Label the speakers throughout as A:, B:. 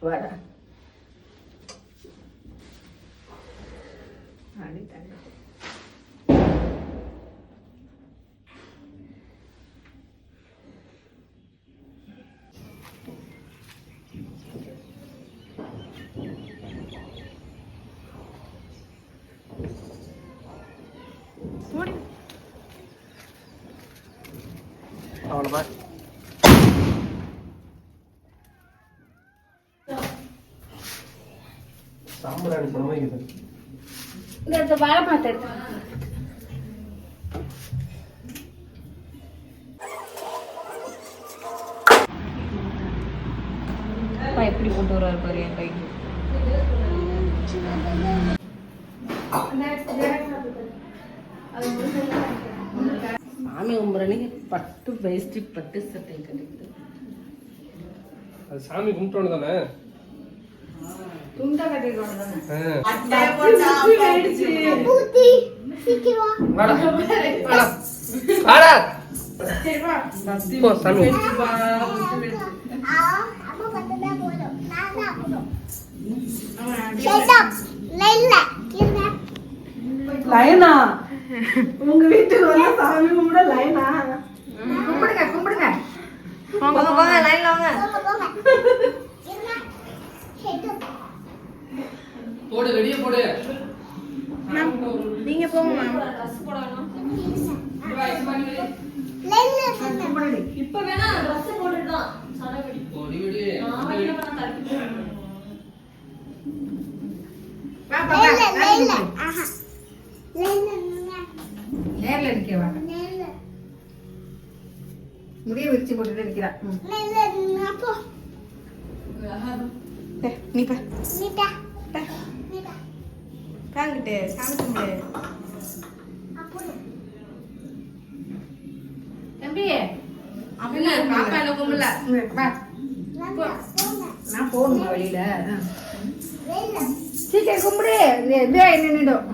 A: வாடா அவ்வளோதான். சாம்பிராணி சமைக்குது.
B: இந்த வாழை பார்த்து எடுத்து
C: எப்படி போட்டு வர்றாரு பாரு என் கைக்கு.
A: சாமி கும்பிட்றனைக்கு பட்டு வேஷ்டி பட்டு சட்டை கிடைக்குது.
D: அது சாமி கும்பிட்டோன்னு தானே
B: துண்டா கட்டிடுவாங்க தானே.
A: லைனா உங்க வீட்டுக்கு வந்து சாமி கும்பிட லைனா?
B: கும்பிடுங்க கும்பிடுங்க.
C: வாங்க வாங்க லைன்ல வாங்க.
D: போடு வெளியே போடு.
B: நீங்க போங்க மேம்.
C: இப்ப வேணா Dress போட்டுட்டு தான் சடவடி.
D: போடி விடு.
C: நான் என்ன பண்ண தரக்கு.
B: வா பாப்பா. நேர்ல இருக்கேவா? முடிய விரிச்சு போட்டுட்டு இருக்கிறா. நீ பா. வாங்கிட்டு சாமி கும்பிடு. தம்பி அப்படின்னா பாப்பா என்ன கும்பிடல. வா நான் போகணுமா வெளியில? சீக்கிரம் கும்பிடு. இப்படியே நின்றுடும்.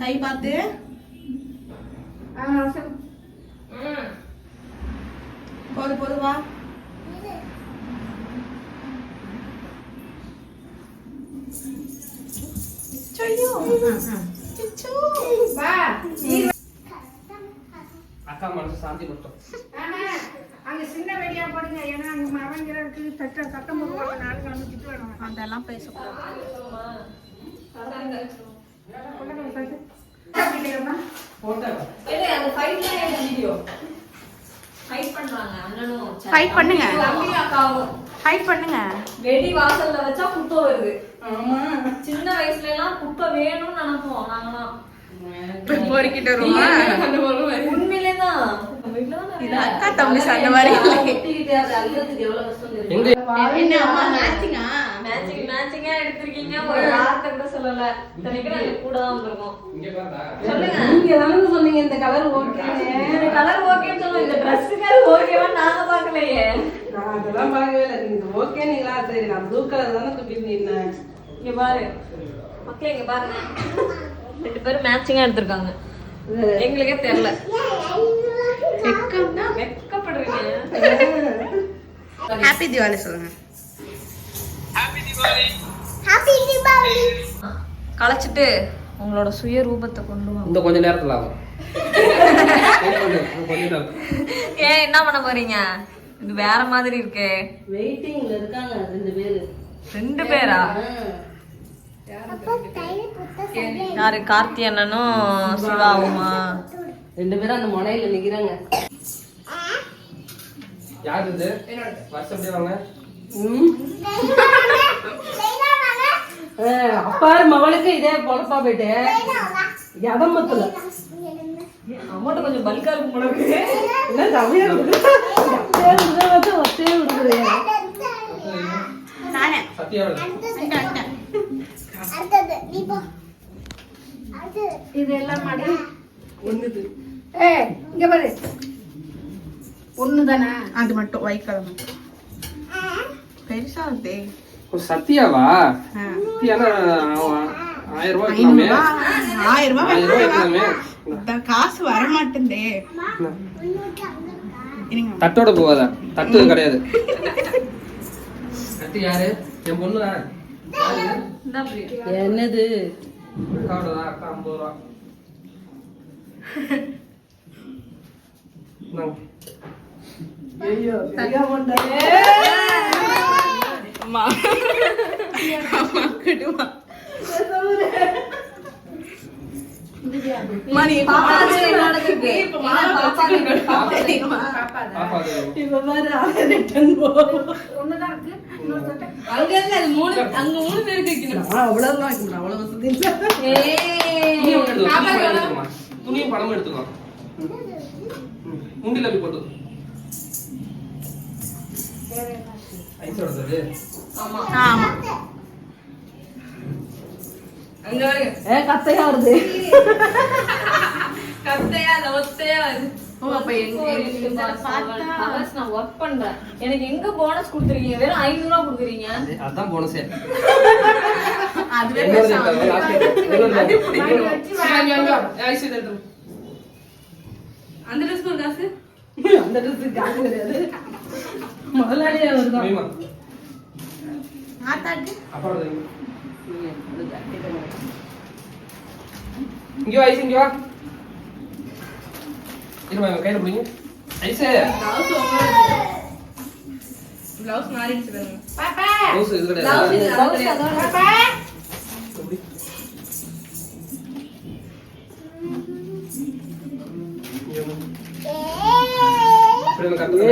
C: கை பார்த்து. போது போது வா.
D: அக்கா மனசு சாந்தி பட்டோம்.
B: அங்க சின்ன வெடியா போடுங்க. ஏன்னா அங்க மரங்கிற இருக்கு. சட்டம் போடுவாங்க. நாளைக்கு வந்து திட்டு வேணும்.
C: அதெல்லாம் பேசக்கூடாது.
B: ஃபைட் பண்ணுங்க. ஃபைட் பண்ணுங்க.
C: வெடி வாசல்ல வச்சா குப்பை வருது. சின்ன வயசுல எல்லாம் குப்பை வேணும்னு நினைப்போம் நாங்கலாம்.
B: போரிக்கிட்ட வருமா?
C: உண்மையிலேதான்
B: அக்கா தம்பி சண்டை மாதிரி
C: மேட்சிங்கா எடுத்திருக்கீங்க. ஒரு வார்த்தை கூட சொல்லல. இத்தனைக்கு நாங்க கூட தான் வந்திருக்கோம். சொல்லுங்க.
A: நீங்க தானே சொன்னீங்க இந்த கலர் ஓகே.
C: இந்த கலர் ஓகேன்னு சொல்லுங்க. இந்த ட்ரெஸ்ஸுக்கு ஓகேவா நாங்க பாக்கலையே.
A: நான் அதெல்லாம் பார்க்கவே இல்லை. நீங்க ஓகேங்களா? சரி நான் ப்ளூ கலர் தானே தூக்கிட்டு நின்னேன்.
C: இங்க பாரு மக்களே, இங்க பாருங்க. 2 பேரும் மேட்சிங்கா எடுத்திருக்காங்க. எங்களுக்கே தெரியல. வெக்கப்படுறீங்க.
B: ஹாப்பி தீபாவளி சொல்லுங்க.
C: களைச்சிட்டு உங்களோட சுய ரூபத்தை கொண்டு வாங்க.
D: இந்த கொஞ்ச நேரத்துல ஆகும்.
C: ஏன் என்ன பண்ண போறீங்க? இது வேற மாதிரி இருக்கே.
A: வெயிட்டிங்ல இருக்காங்க 2 பேரு.
C: 2 பேரா? யாரு? கார்த்தி அண்ணனும் சிவாவுமா?
A: 2 பேரும் அந்த முனையில நிக்கிறாங்க.
D: யாரு இது? வருஷம் எப்படி வாங்க?
A: அப்பாரு மவளுக்கு இதே பொழப்பா போயிட்டு எதம்பத்துல
C: அமௌண்ட் கொஞ்சம் பல்கா இருக்கும் போல இருக்கு.
A: என்ன தமிழ் ஒத்தே விடுறது.
B: நானே
D: சத்தியா
B: இது எல்லாம் மாடி
A: ஒண்ணுது.
B: இங்க பாரு. ஒண்ணுதானே? அது மட்டும் ஒயிட் கலர் மட்டும். பெருசா இருக்கு.
D: சத்தியாவா? சத்தியானா 1000 ரூபாய் வைக்கலாமே.
B: 1000 ரூபாய்
D: 1000 ரூபாய் வைக்கலாமே.
B: இந்த காசு வர மாட்டேந்தே.
D: தட்டோட போகாதா? தட்டு கிடையாது. தட்டு யாரு? என் பொண்ணுதான்.
A: என்னது
D: அக்காவோடதா? அக்கா 50 ரூபா.
A: ஐயோ பெரிய பொண்ணு.
B: அம்மா அம்மா கடுமா மணி
C: பாப்பா நடக்குது.
D: பாப்பா அது.
A: இப்ப பாரு அவன் ரிட்டர்ன் போகும்.
B: ஒண்ணுதான் இருக்கு. இன்னொரு சட்டை.
C: அங்க இல்ல, அது அங்க 3 பேருக்கு வைக்கணும்.
A: அவ்வளவுதான் வைக்கணும். அவ்வளவு வசதி இல்ல.
D: துணியை ஒண்ணு எடுத்துக்கோ. துணியும் எடுத்துக்கோமா. துணியும் பணமும் எடுத்துக்கோ. உண்டில போய் போட்டு. ஐஸோட அது.
B: ஆமா
C: அங்க வாங்க.
A: கத்தையா வருது.
C: கத்தையா இல்ல, ஒத்தையா வருது.
B: ஓ அப்ப எங்க பார்த்தா
C: hours நான் work பண்றேன். எனக்கு எங்க போனஸ் கொடுத்துருக்கீங்க? வெறும் 500 ரூபாய் கொடுக்குறீங்க.
D: அதான் போனஸே.
B: அதுவே
D: இன்னொரு
B: பேசாம
D: தடவை last ஐஸ் எடுத்து.
C: அந்த ட்ரெஸ்க்கு ஒரு காசு?
A: அந்த ட்ரெஸ் காசு கிடையாது. முதலாளியா வருதான்.
D: மீமா.
B: ஆத்தாக்கு
D: அப்புறம் அது. இங்க வா ஐஸ் இங்க வா. இருமா கையில புடிங்க. ஐஸ்.
C: பிளவுஸ் மாறிடுச்சு பாருங்க.
B: பாப்பா
D: ரோஸ் இது
C: பிளவுஸ்
D: கிடையாது.
C: இது
B: பாப்பா
D: அப்படி. அப்படியே கட்டுங்க.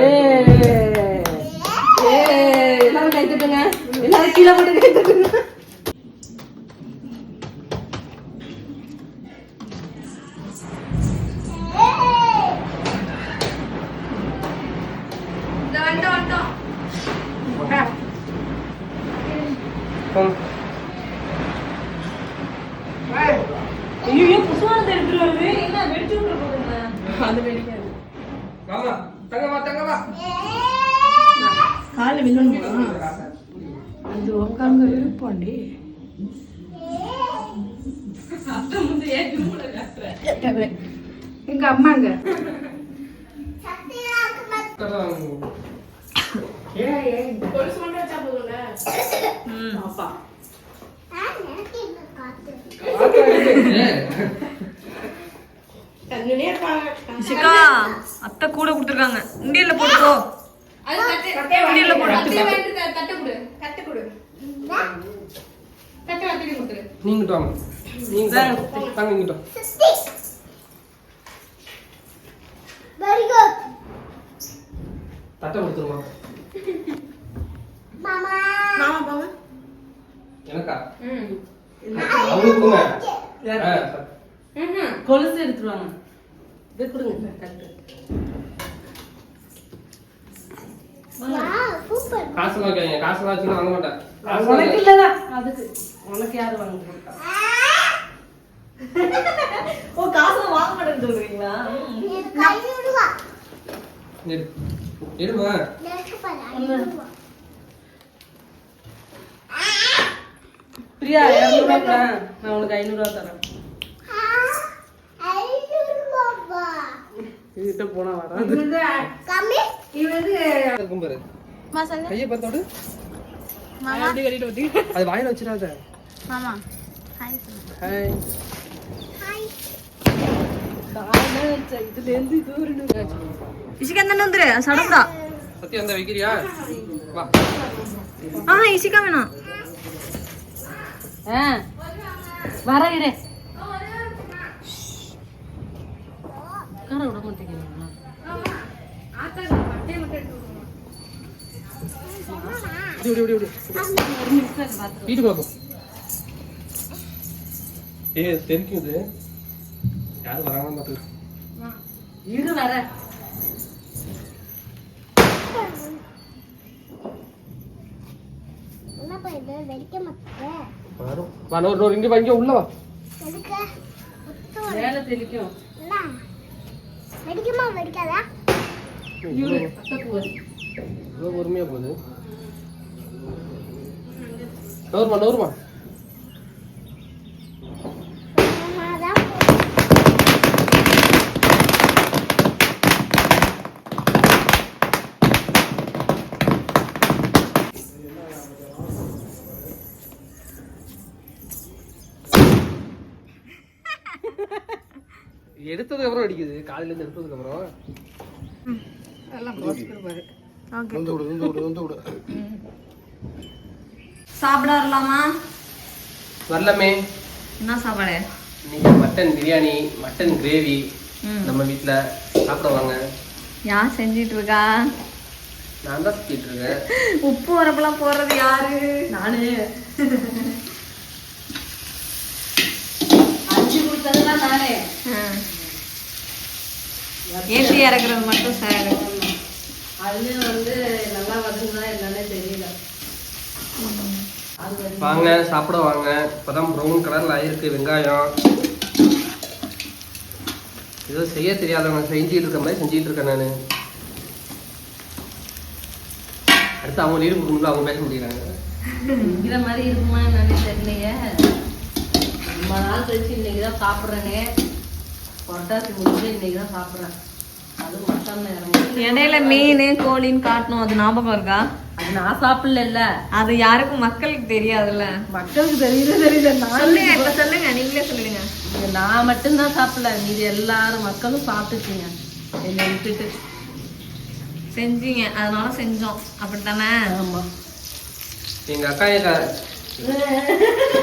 A: எல்லாரும் கை தட்டுங்க. எல்லாரும் கீழே போட்டு கை தட்டுங்க.
C: இந்த வந்துட்டோம்.
D: போங்க.
C: ஐயோ, புசுவானத்தை எடுத்துட்டு வருது. என்ன வெடிச்சு விட்டுற போகுதுங்க?
A: அது வெடிக்காது.
D: வாமா. தங்கமா.
A: காலை வில்லணுமா? அது உட்காந்து இருப்பாண்டி.
C: அத்தை முந்தைய ஏற்றி மூட காட்டுறேன்.
B: எங்க அம்மாங்க கொலுசு கொண்டு வச்சா போதும்ல.
A: அப்பா கண்ணுலயே இருப்பாங்க.
C: இஷிகா, அத்தை கூட கொடுத்துருக்காங்க. உண்டியல்ல போட்டுக்கோ.
B: அது தட்டு
C: உண்டியல்ல போடு.
B: தட்டு வேண்டு தட்டு கொடு. தட்டு கொடு. தட்டு வாங்கி கொடுத்துரு.
D: நீங்க வாங்க. நீங்க தாங்க இங்கிட்ட.
E: Very good.
D: தட்டை கொடுத்துருமா.
E: Mama.
B: மாமா போங்க.
D: எனக்கா?
B: ம்.
D: அவங்களுக்குங்க.
A: கொலுசு எடுத்துருவாங்க. இது கொடுங்க கட்டு.
E: Wow, super.
D: காசுலாம் வைக்காதீங்க. காசுலாம் வச்சுன்னா வாங்க மாட்டேன்.
A: உனக்கு இல்லடா அதுக்கு. உனக்கு யாரு வாங்க போறா?
C: ஓ, காசு வாங்க மாட்டேன்னு சொல்றீங்களா?
E: கையுடுவா.
D: எடுமா.
E: நேக்கு பாரு.
A: பிரியா 200 ரூபாய் தரேன். நான் உனக்கு 500 ரூபாய் தரேன்.
E: ஐயுடுவா.
A: இதுகிட்ட போனா வராது.
B: இது வந்து
E: கம்மி.
B: இது வந்து
D: இருக்கும் பாரு.
B: மாசங்க
D: கையை பார்த்தோடு.
B: மாமா
A: அப்படி கட்டிட்டு வந்து.
D: அது வாயில வச்சிடாத.
B: மாமா ஹாய்
D: ஹாய்.
E: ஹாய்.
A: இதுல இருந்து இது ஒரு
C: இஷிகா அந்த வந்துரு. சடப்புடா.
D: சத்யா அந்த வைக்கிறியா? வா.
C: இஷிகா வேணாம்.
A: வர இரு. கார விட மாட்டேங்கிறீங்களா?
B: ஆத்தா பட்டே மட்டும் எடுத்து
D: இப்படி. வீட்டுக்கு வா போ. தெரிக்குது. யாரும் வராங்கன்னு பார்த்து.
A: இரு வர.
E: என்னப்பா இது வெடிக்க மாட்டேங்குது.
D: வரும். வா நோர் இங்க வா இங்க உள்ள வா.
E: எதுக்கு?
A: வேலை தெளிக்கும்.
E: என்ன? வெடிக்குமா வெடிக்காதா?
D: இவ்வளோ பொறுமையா போகுது. நோருமா. எடுத்ததுக்கு அப்புறம் அடிக்குது, காலையில இருந்து எடுத்ததுக்கு அப்புறம்.
B: எல்லாம் போட்டு பாரு.
C: சாப்பிடலாமா?
D: வரலாமே.
C: என்ன சாப்பாடு?
D: இன்னைக்கு மட்டன் பிரியாணி, மட்டன் கிரேவி நம்ம வீட்டுல. சாப்பிடுவாங்க.
C: யார் செஞ்சிட்டு இருக்கா?
D: நான் தான் சுத்திட்டு இருக்கேன்.
C: உப்பு உரப்பெல்லாம் போடுறது யாரு?
A: நானு அஞ்சு கொடுத்ததெல்லாம் நானே.
C: ஏற்றி இறக்குறது மட்டும் சார்.
A: அது வந்து நல்லா வருதுன்னா என்னன்னே தெரியல.
D: வாங்க சாப்பிட வாங்க. இப்பதான் ப்ரௌன் கலர்ல ஆயிருக்கு வெங்காயம். ஏதோ செய்ய தெரியாதவங்க செஞ்சுட்டு இருக்க மாதிரி செஞ்சுட்டு இருக்கேன் நானு. அடுத்து அவங்க லீடு கொடுக்கணும், அவங்க பேச முடியறாங்க.
A: இருக்கிற மாதிரி இருக்குமா என்னன்னே தெரியலையே. ரொம்ப நாள் கழிச்சு இன்னைக்குதான் சாப்பிட்றேனே. பொட்டாசி முடிஞ்சு இன்னைக்குதான் சாப்பிட்றேன். அது மட்டன்
C: இடையில மீன் கோழின்னு காட்டணும், அது ஞாபகம் இருக்கா?
A: அது நான் சாப்பிடல.
C: அது யாருக்கும் மக்களுக்கு தெரியாதுல்ல.
A: மக்களுக்கு தெரியல.
C: சொல்லுங்க, இப்ப சொல்லுங்க, நீங்களே சொல்லுங்க.
A: நான் மட்டும்தான் சாப்பிடல, மீதி எல்லாரும் மக்களும் சாப்பிட்டுட்டீங்க என்னை விட்டுட்டு.
C: செஞ்சீங்க, அதனால செஞ்சோம், அப்படித்தானே?
A: ஆமா.
D: எங்க அக்கா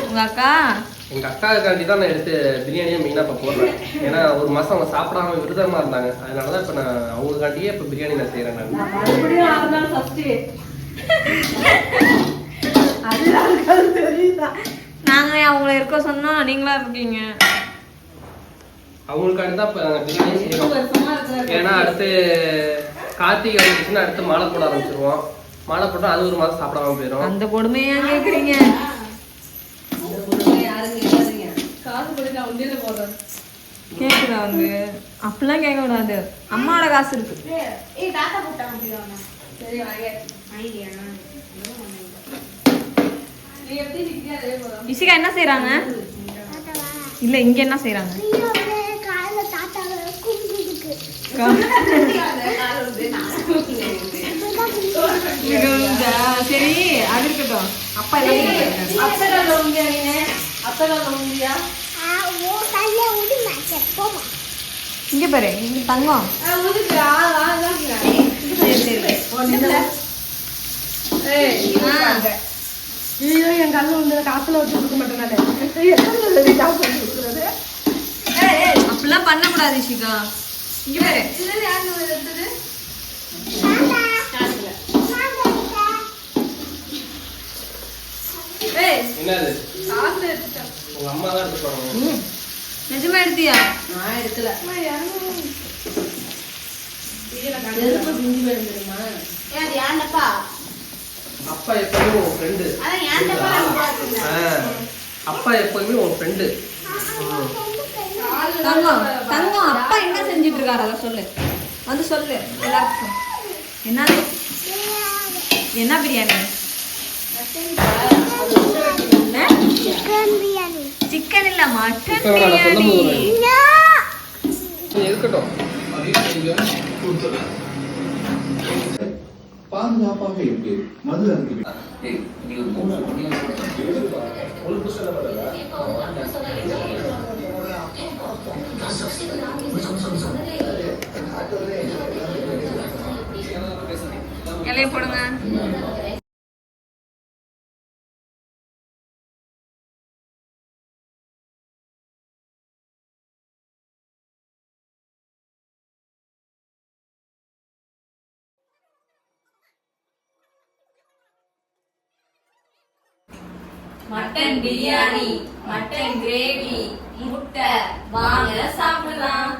C: உங்க அக்கா
D: எங்க அக்காவுக்காண்டி தான் நான் எடுத்து பிரியாணியே மெயினா இப்ப போடுறேன். ஏன்னா ஒரு மாசம் அவங்க சாப்பிடாம விரதமா இருந்தாங்க. அதனாலதான் இப்ப நான் அவங்களுக்காண்டியே இப்ப பிரியாணி நான் செய்யறேன். நான்
A: மறுபடியும் ஆறுதான் ஃபர்ஸ்ட். அது தெரியுதா?
C: நாங்க அவங்கள இருக்க சொன்னா நீங்களா இருக்கீங்க.
D: அவங்களுக்காண்டி தான் இப்ப நாங்க பிரியாணி செய்யறோம். ஏன்னா அடுத்து கார்த்திகை வந்துச்சுன்னா அடுத்து மாலை போட ஆரம்பிச்சிருவோம். மாலை போட்டா அது ஒரு மாசம் சாப்பிடாம போயிடும்.
C: அந்த கொடுமையா கேக்குறீங்க?
A: காசு போட்டு நான் உண்டியில போடுறேன்.
C: கேக்குதா? வந்து அப்படிலாம் கேட்க கூடாது. அம்மாவோட காசு இருக்கு.
B: தாத்தா கூப்பிட்டாங்க அப்படியா?
A: சரி வாங்க. நீ எப்படி நிக்கிறியா அதே போதும்.
C: இசிகா என்ன செய்யறாங்க? இல்ல, இங்க என்ன செய்யறாங்க?
E: காலைல தாத்தாவை கும்பிட்டுருக்கு.
C: சரி, அது இருக்கட்டும். அப்பா என்ன செய்யறாங்க?
A: அத்தகால உண்டியா நீங்க? அத்தகால உண்டியா?
E: ஓ கல்ல உடி மாட்டேன் போமா.
C: இங்க பாரு, இங்க தங்கம்.
A: உதுக்குறா வாங்க.
C: சரி சரி.
A: ஐயோ என் கண்ணு வந்து காத்துல வச்சு கொடுக்க மாட்டேன். காசு வச்சு கொடுக்குறது
C: அப்படிலாம் பண்ணக்கூடாது இஷிகா. இங்க பாரு.
D: என்னது? உங்க அம்மா தான் எடுத்துப்பாங்க.
C: நிஜமா எடுத்தியா?
A: நான் எடுக்கல. செருப்பு பிஞ்சு போயிடும் தெரியுமா?
D: அப்பா எப்பவுமே உன் ஃப்ரெண்டு. அப்பா எப்பவுமே உன் ஃப்ரெண்டு.
C: தங்கம் தங்கம், அப்பா என்ன செஞ்சுட்டு இருக்காரு அதை சொல்லு. வந்து சொல்லு எல்லாருக்கும். என்னது? என்ன பிரியாணி?
E: சிக்கன் பிரியாணி.
C: சிக்கன் இல்ல, மட்டன் பிரியாணி.
D: இருக்கட்டும்.
F: பாதுகாப்பாக இருக்கு. மது அருந்தி
C: இலைய போடுங்க. மட்டன் பிரியாணி, மட்டன் கிரேவி, முட்டை, வாங்க சாப்பிடலாம்.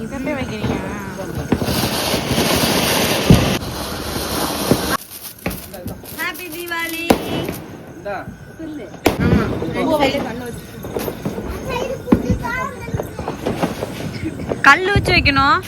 C: இதே வைக்கிறீங்க. ஹாப்பி தீபாவளி. கல் வச்சு வைக்கணும்.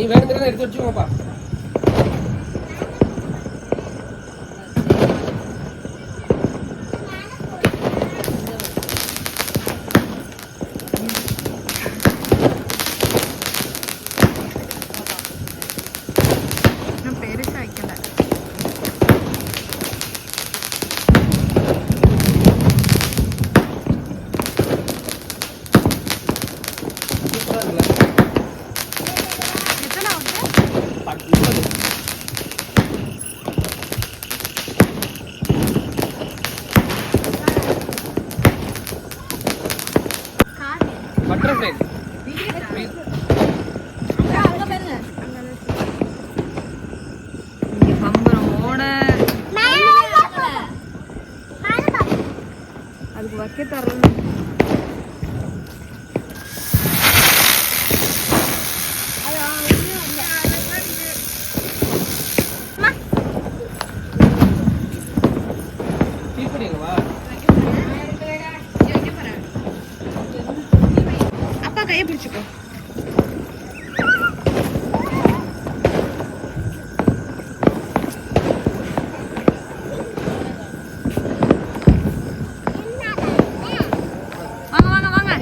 D: நீ வேணுங்கிறத எடுத்து வச்சுக்கோப்பா.
C: இன்னும் பெருசா வைக்கல.
D: சூப்பரா இருக்குல்ல?
C: எத்தனை வந்து
D: 20. பட்டர்ஃப்ளை.
C: அங்க பாருங்க. இங்க பம்பரமோட அதுக்கு வைக்க தரல.
D: தீப்பொடி எங்கவா?
C: அப்பா கையை பிடிச்சுக்கோ. வாங்க வாங்க வாங்க.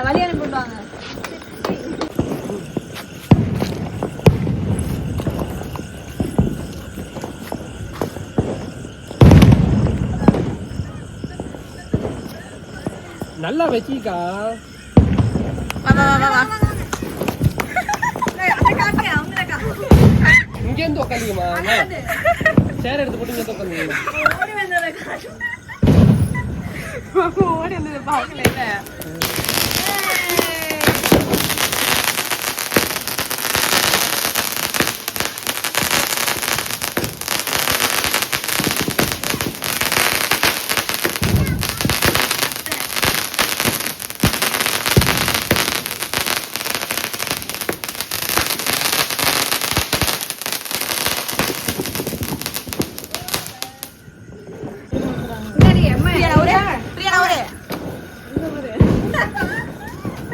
C: வழி அனுப்பிவிடுவாங்க.
D: நல்லா வச்சிக்கா.
C: வா வா வா வா. அத காட்டு அவங்கள காட்டு.
D: இங்க இருந்து உட்காந்துக்கமா. சேர் எடுத்து போட்டு இங்க இருந்து உட்காந்துக்கமா.
C: ஓடி வந்தத காட்டு. ஓடி வந்தத பார்க்கல இல்ல.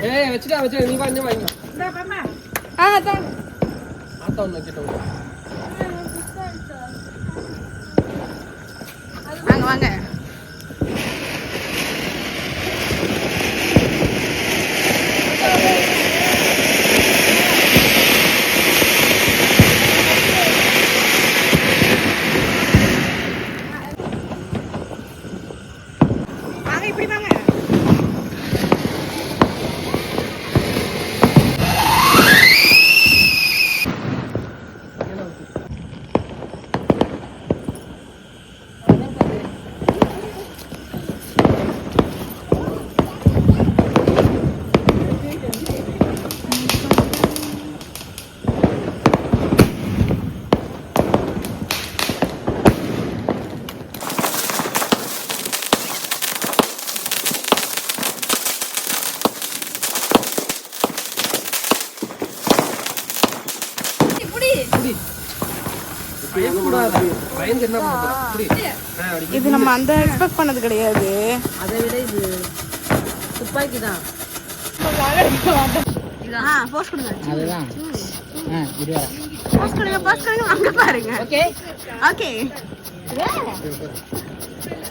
D: ஏய் வச்சுடா வச்சுடா. நீ வாங்க வாங்க.
B: இந்த பாப்பா
C: தான்
D: ஆத்தா ஒன்று கிட்ட
C: வாங்க வாங்க. வாங்க இப்படி வாங்க.
D: பயந்து என்ன பண்ண போறா? புடி. அப்படி
C: இது நம்ம அந்த எக்ஸ்பெக்ட் பண்ணது கிடையாது.
A: அதை விட இது துப்பாக்கி தான்.
C: போஸ்ட் கொடுங்க.
G: அதுதான்
C: போஸ்ட் கொடுங்க போஸ்ட் கொடுங்க. அங்க பாருங்க. Okay okay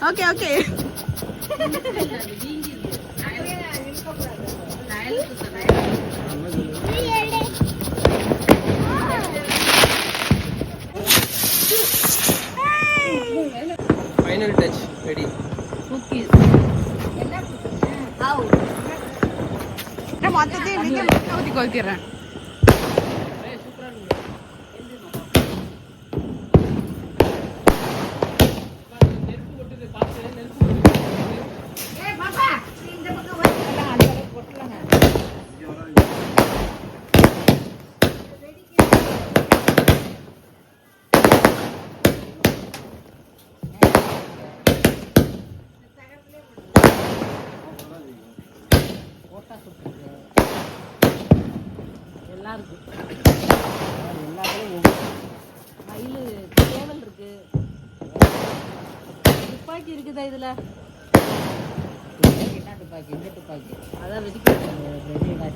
C: okay okay.
D: Final touch ready.
A: Cookies.
C: நான் மொத்தத்தையும் நீங்க ஊத்தி கொளுத்திடுறேன்.
B: ஏய் பாப்பா இந்த பக்கம் வரலாம். அந்த பக்கம் போட்டுறலாம்.
A: எல்லாம் இருக்கு. மயில் சேவல் இருக்கு. துப்பாக்கி இருக்குதா இதுல?
G: என்ன துப்பாக்கி? இந்த துப்பாக்கி
A: அதான் வெடிக்க